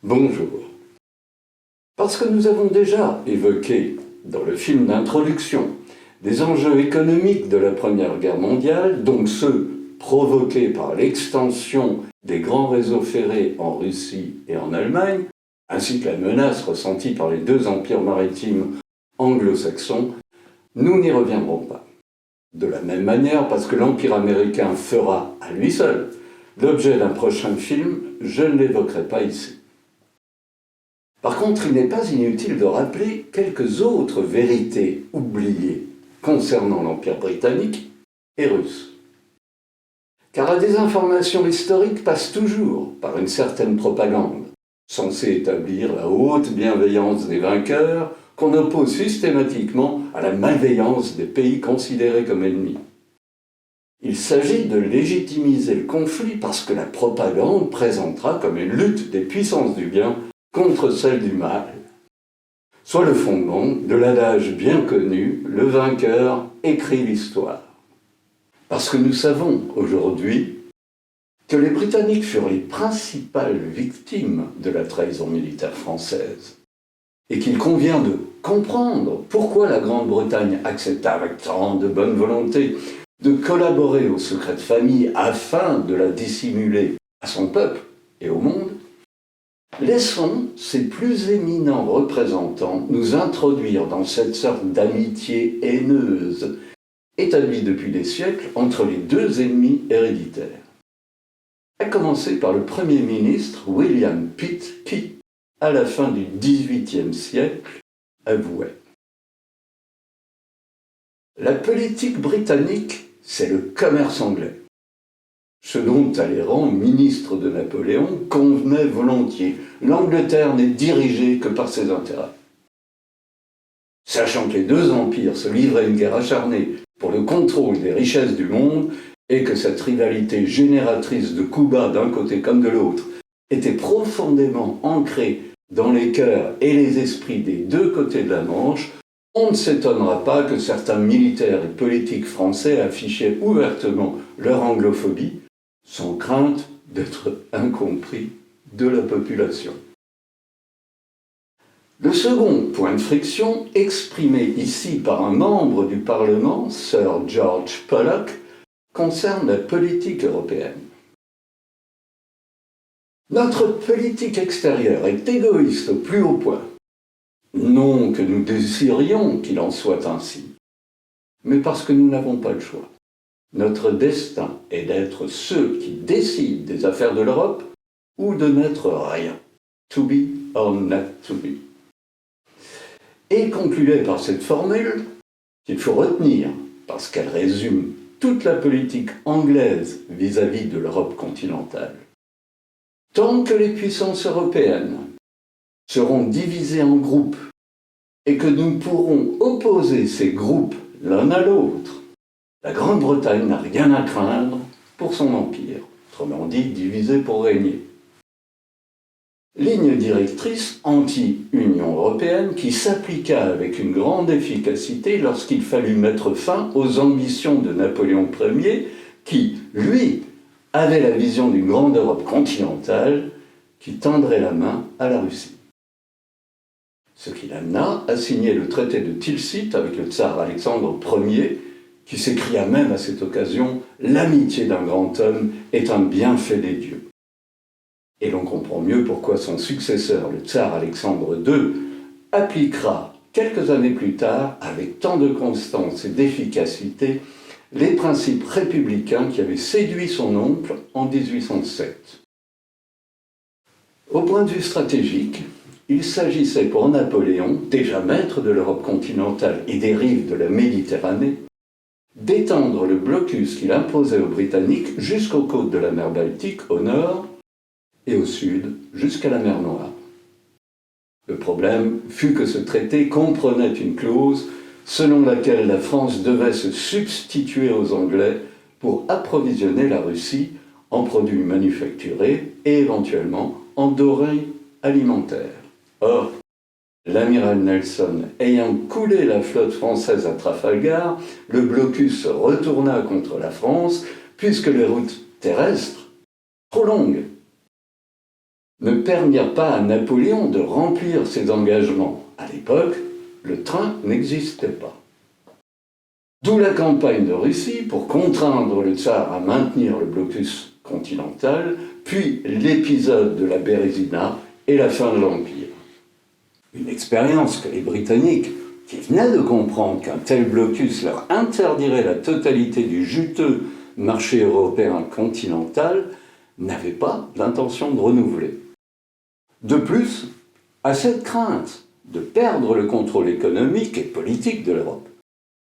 Bonjour. Parce que nous avons déjà évoqué, dans le film d'introduction, des enjeux économiques de la Première Guerre mondiale, donc ceux provoqués par l'extension des grands réseaux ferrés en Russie et en Allemagne, ainsi que la menace ressentie par les deux empires maritimes anglo-saxons, nous n'y reviendrons pas. De la même manière, parce que l'Empire américain fera, à lui seul, l'objet d'un prochain film, je ne l'évoquerai pas ici. Par contre, il n'est pas inutile de rappeler quelques autres vérités oubliées concernant l'Empire britannique et russe. Car la désinformation historique passe toujours par une certaine propagande, censée établir la haute bienveillance des vainqueurs qu'on oppose systématiquement à la malveillance des pays considérés comme ennemis. Il s'agit de légitimiser le conflit parce que la propagande présentera comme une lutte des puissances du bien contre celle du mal, soit le fondement de l'adage bien connu « le vainqueur écrit l'histoire ». Parce que nous savons aujourd'hui que les Britanniques furent les principales victimes de la trahison militaire française et qu'il convient de comprendre pourquoi la Grande-Bretagne accepta avec tant de bonne volonté de collaborer au secret de famille afin de la dissimuler à son peuple et au monde. Laissons ces plus éminents représentants nous introduire dans cette sorte d'amitié haineuse établie depuis des siècles entre les deux ennemis héréditaires. À commencer par le Premier ministre William Pitt qui, à la fin du XVIIIe siècle, avouait « La politique britannique, c'est le commerce anglais. Ce dont Talleyrand, ministre de Napoléon, convenait volontiers. L'Angleterre n'est dirigée que par ses intérêts. » Sachant que les deux empires se livraient une guerre acharnée pour le contrôle des richesses du monde et que cette rivalité génératrice de coups bas d'un côté comme de l'autre était profondément ancrée dans les cœurs et les esprits des deux côtés de la Manche, on ne s'étonnera pas que certains militaires et politiques français affichaient ouvertement leur anglophobie, sans crainte d'être incompris de la population. Le second point de friction, exprimé ici par un membre du Parlement, Sir George Pollock, concerne la politique européenne. Notre politique extérieure est égoïste au plus haut point. Non que nous désirions qu'il en soit ainsi, mais parce que nous n'avons pas le choix. Notre destin est d'être ceux qui décident des affaires de l'Europe ou de n'être rien. To be or not to be. Et concluait par cette formule qu'il faut retenir parce qu'elle résume toute la politique anglaise vis-à-vis de l'Europe continentale. Tant que les puissances européennes seront divisées en groupes et que nous pourrons opposer ces groupes l'un à l'autre, la Grande-Bretagne n'a rien à craindre pour son empire, autrement dit divisé pour régner. Ligne directrice anti-Union européenne qui s'appliqua avec une grande efficacité lorsqu'il fallut mettre fin aux ambitions de Napoléon Ier qui, lui, avait la vision d'une grande Europe continentale qui tendrait la main à la Russie. Ce qui l'amena à signer le traité de Tilsit avec le tsar Alexandre Ier, qui s'écria même à cette occasion « L'amitié d'un grand homme est un bienfait des dieux ». Et l'on comprend mieux pourquoi son successeur, le tsar Alexandre II, appliquera quelques années plus tard, avec tant de constance et d'efficacité, les principes républicains qui avaient séduit son oncle en 1807. Au point de vue stratégique, il s'agissait pour Napoléon, déjà maître de l'Europe continentale et des rives de la Méditerranée, d'étendre le blocus qu'il imposait aux Britanniques jusqu'aux côtes de la mer Baltique au nord et au sud jusqu'à la mer Noire. Le problème fut que ce traité comprenait une clause selon laquelle la France devait se substituer aux Anglais pour approvisionner la Russie en produits manufacturés et éventuellement en denrées alimentaires. Or, l'amiral Nelson ayant coulé la flotte française à Trafalgar, le blocus se retourna contre la France puisque les routes terrestres, trop longues, ne permirent pas à Napoléon de remplir ses engagements. À l'époque, le train n'existait pas. D'où la campagne de Russie pour contraindre le tsar à maintenir le blocus continental, puis l'épisode de la Bérésina et la fin de l'Empire. Une expérience que les Britanniques, qui venaient de comprendre qu'un tel blocus leur interdirait la totalité du juteux marché européen continental, n'avaient pas l'intention de renouveler. De plus, à cette crainte de perdre le contrôle économique et politique de l'Europe,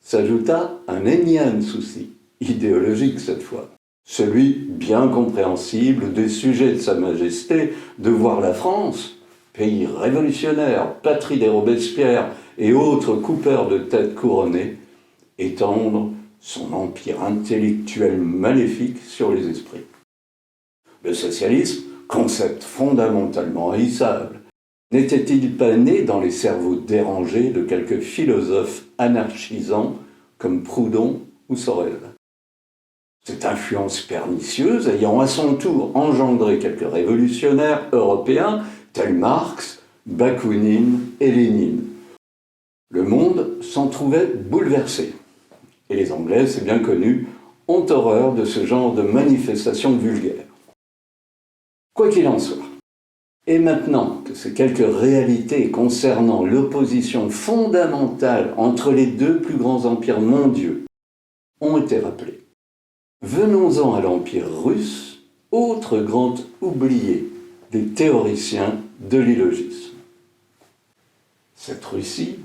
s'ajouta un énième souci, idéologique cette fois, celui bien compréhensible des sujets de Sa Majesté de voir la France, pays révolutionnaire, patrie des Robespierre et autres coupeurs de têtes couronnées, étendre son empire intellectuel maléfique sur les esprits. Le socialisme, concept fondamentalement haïssable, n'était-il pas né dans les cerveaux dérangés de quelques philosophes anarchisants comme Proudhon ou Sorel? Cette influence pernicieuse ayant à son tour engendré quelques révolutionnaires européens tels Marx, Bakounine et Lénine. Le monde s'en trouvait bouleversé. Et les Anglais, c'est bien connu, ont horreur de ce genre de manifestations vulgaires. Quoi qu'il en soit, et maintenant que ces quelques réalités concernant l'opposition fondamentale entre les deux plus grands empires mondiaux ont été rappelées, venons-en à l'Empire russe, autre grand oublié des théoriciens de l'illogisme. Cette Russie,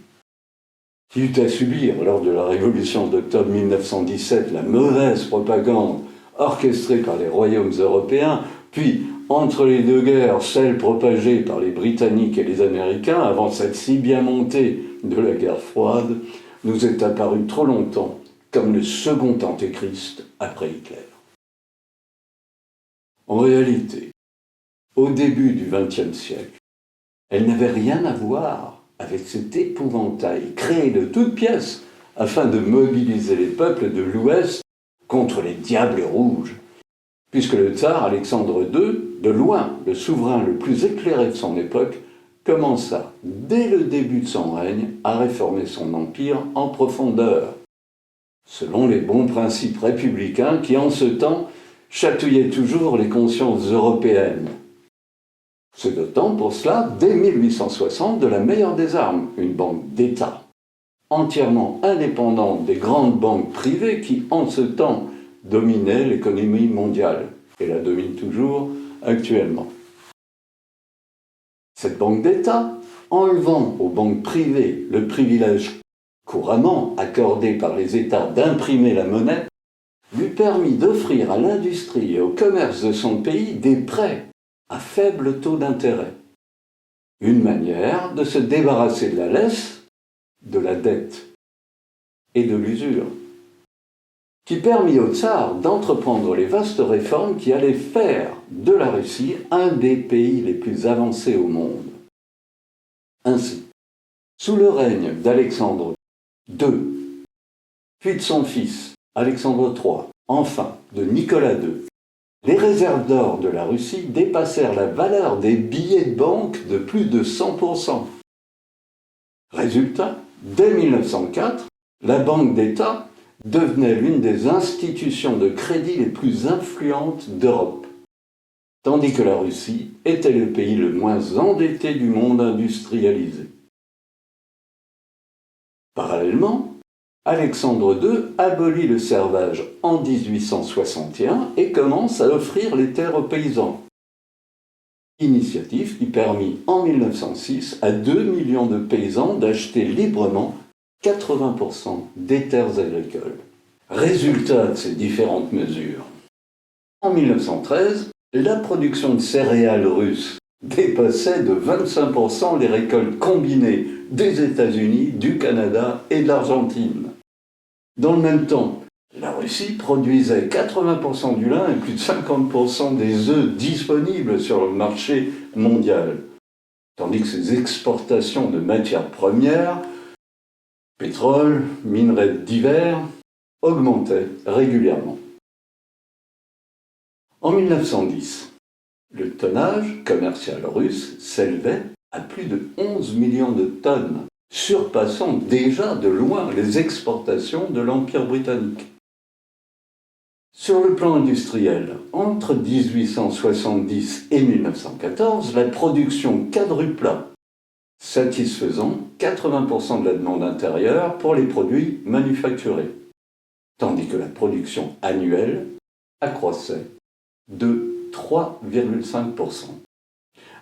qui eut à subir lors de la Révolution d'octobre 1917 la mauvaise propagande orchestrée par les royaumes européens, puis entre les deux guerres, celle propagée par les Britanniques et les Américains, avant cette si bien montée de la guerre froide, nous est apparue trop longtemps comme le second antéchrist après Hitler. En réalité, au début du XXe siècle, elle n'avait rien à voir avec cet épouvantail créé de toutes pièces afin de mobiliser les peuples de l'Ouest contre les diables rouges, puisque le tsar Alexandre II, de loin le souverain le plus éclairé de son époque, commença, dès le début de son règne, à réformer son empire en profondeur, selon les bons principes républicains qui, en ce temps, chatouillaient toujours les consciences européennes. Se dotant pour cela, dès 1860, de la meilleure des armes, une banque d'État, entièrement indépendante des grandes banques privées qui, en ce temps, dominaient l'économie mondiale, et la domine toujours actuellement. Cette banque d'État, enlevant aux banques privées le privilège couramment accordé par les États d'imprimer la monnaie, lui permit d'offrir à l'industrie et au commerce de son pays des prêts à faible taux d'intérêt. Une manière de se débarrasser de la laisse, de la dette et de l'usure, qui permit au tsar d'entreprendre les vastes réformes qui allaient faire de la Russie un des pays les plus avancés au monde. Ainsi, sous le règne d'Alexandre II, puis de son fils Alexandre III, enfin de Nicolas II, les réserves d'or de la Russie dépassèrent la valeur des billets de banque de plus de 100%. Résultat, dès 1904, la Banque d'État devenait l'une des institutions de crédit les plus influentes d'Europe, tandis que la Russie était le pays le moins endetté du monde industrialisé. Parallèlement, Alexandre II abolit le servage en 1861 et commence à offrir les terres aux paysans. Initiative qui permit en 1906 à 2 millions de paysans d'acheter librement 80% des terres agricoles. Résultat de ces différentes mesures. En 1913, la production de céréales russes dépassait de 25% les récoltes combinées des États-Unis, du Canada et de l'Argentine. Dans le même temps, la Russie produisait 80% du lin et plus de 50% des œufs disponibles sur le marché mondial, tandis que ses exportations de matières premières, pétrole, minerais divers, augmentaient régulièrement. En 1910, Le tonnage commercial russe s'élevait à plus de 11 millions de tonnes, surpassant déjà de loin les exportations de l'Empire britannique. Sur le plan industriel, entre 1870 et 1914, la production quadrupla, satisfaisant 80% de la demande intérieure pour les produits manufacturés, tandis que la production annuelle accroissait de 3,5%.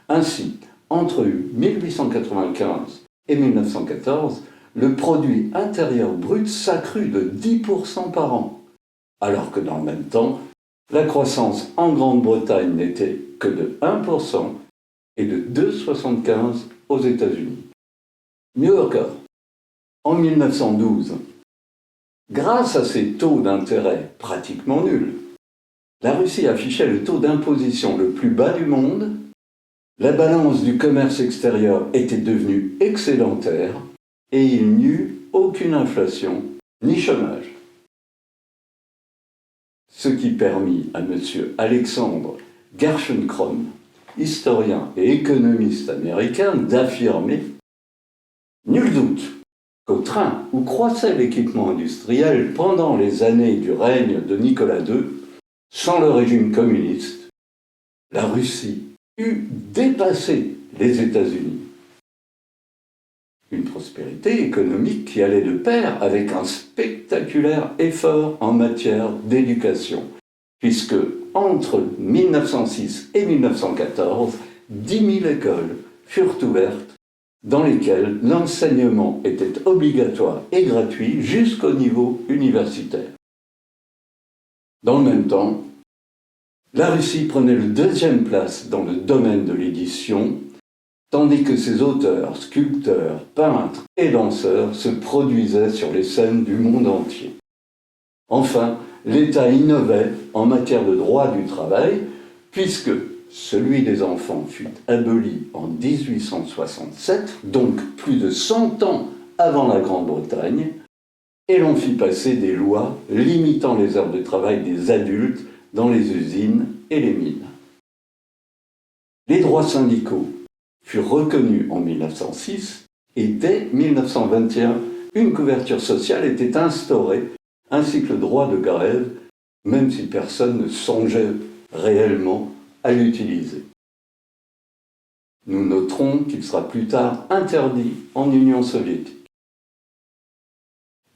Ainsi, entre 1895 et 1914, le produit intérieur brut s'accrut de 10% par an, alors que dans le même temps, la croissance en Grande-Bretagne n'était que de 1% et de 2,75% aux États-Unis. Mieux encore, en 1912, grâce à ces taux d'intérêt pratiquement nuls, la Russie affichait le taux d'imposition le plus bas du monde, la balance du commerce extérieur était devenue excédentaire et il n'y eut aucune inflation ni chômage. Ce qui permit à M. Alexandre Gerschenkron, historien et économiste américain, d'affirmer « Nul doute qu'au train où croissait l'équipement industriel pendant les années du règne de Nicolas II, sans le régime communiste, la Russie eût dépassé les États-Unis. Une prospérité économique qui allait de pair avec un spectaculaire effort en matière d'éducation, puisque entre 1906 et 1914, 10 000 écoles furent ouvertes dans lesquelles l'enseignement était obligatoire et gratuit jusqu'au niveau universitaire. Dans le même temps, la Russie prenait la deuxième place dans le domaine de l'édition, tandis que ses auteurs, sculpteurs, peintres et danseurs se produisaient sur les scènes du monde entier. Enfin, l'État innovait en matière de droit du travail, puisque celui des enfants fut aboli en 1867, donc plus de 100 ans avant la Grande-Bretagne, et l'on fit passer des lois limitant les heures de travail des adultes dans les usines et les mines. Les droits syndicaux furent reconnus en 1906 et dès 1921, une couverture sociale était instaurée, ainsi que le droit de grève, même si personne ne songeait réellement à l'utiliser. Nous noterons qu'il sera plus tard interdit en Union soviétique.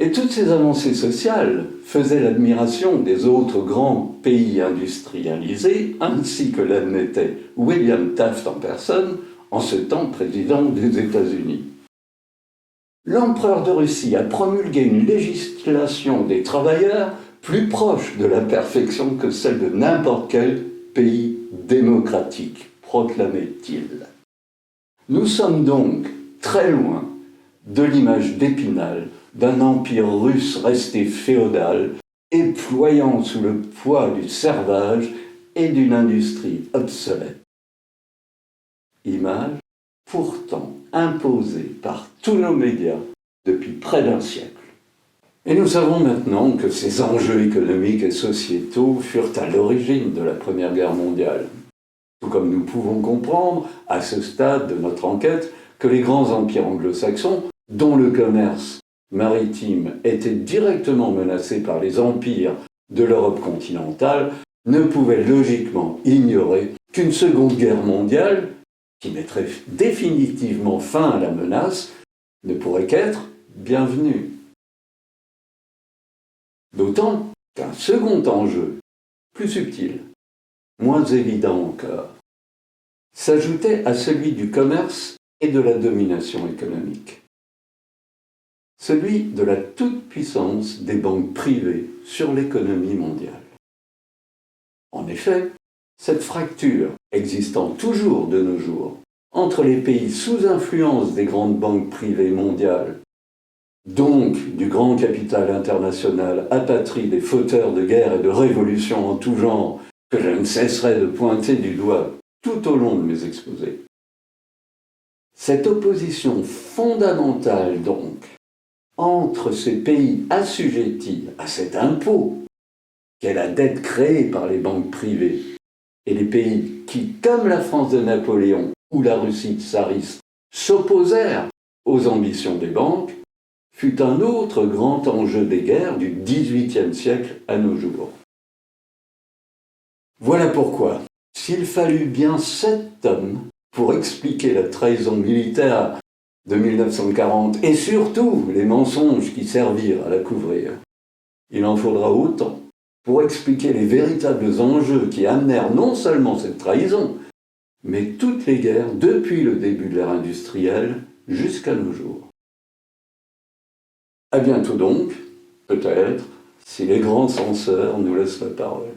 Et toutes ces avancées sociales faisaient l'admiration des autres grands pays industrialisés, ainsi que l'admettait William Taft en personne, en ce temps président des États-Unis. L'empereur de Russie a promulgué une législation des travailleurs plus proche de la perfection que celle de n'importe quel pays démocratique, proclamait-il. Nous sommes donc très loin de l'image d'Épinal d'un empire russe resté féodal et ployant sous le poids du servage et d'une industrie obsolète. Image pourtant imposée par tous nos médias depuis près d'un siècle. Et nous savons maintenant que ces enjeux économiques et sociétaux furent à l'origine de la Première Guerre mondiale. Tout comme nous pouvons comprendre, à ce stade de notre enquête, que les grands empires anglo-saxons, dont le commerce maritime était directement menacé par les empires de l'Europe continentale, ne pouvaient logiquement ignorer qu'une seconde guerre mondiale, qui mettrait définitivement fin à la menace, ne pourrait qu'être bienvenue. D'autant qu'un second enjeu, plus subtil, moins évident encore, s'ajoutait à celui du commerce et de la domination économique. Celui de la toute-puissance des banques privées sur l'économie mondiale. En effet, cette fracture existant toujours de nos jours entre les pays sous influence des grandes banques privées mondiales, donc du grand capital international apatride et fauteur de guerre et de révolution en tout genre, que je ne cesserai de pointer du doigt tout au long de mes exposés. Cette opposition fondamentale, donc, entre ces pays assujettis à cet impôt, qu'est la dette créée par les banques privées, et les pays qui, comme la France de Napoléon ou la Russie tsariste, s'opposèrent aux ambitions des banques, fut un autre grand enjeu des guerres du XVIIIe siècle à nos jours. Voilà pourquoi, s'il fallut bien 7 tomes pour expliquer la trahison militaire de 1940 et surtout les mensonges qui servirent à la couvrir, il en faudra autant pour expliquer les véritables enjeux qui amenèrent non seulement cette trahison, mais toutes les guerres depuis le début de l'ère industrielle jusqu'à nos jours. À bientôt donc, peut-être, si les grands censeurs nous laissent la parole.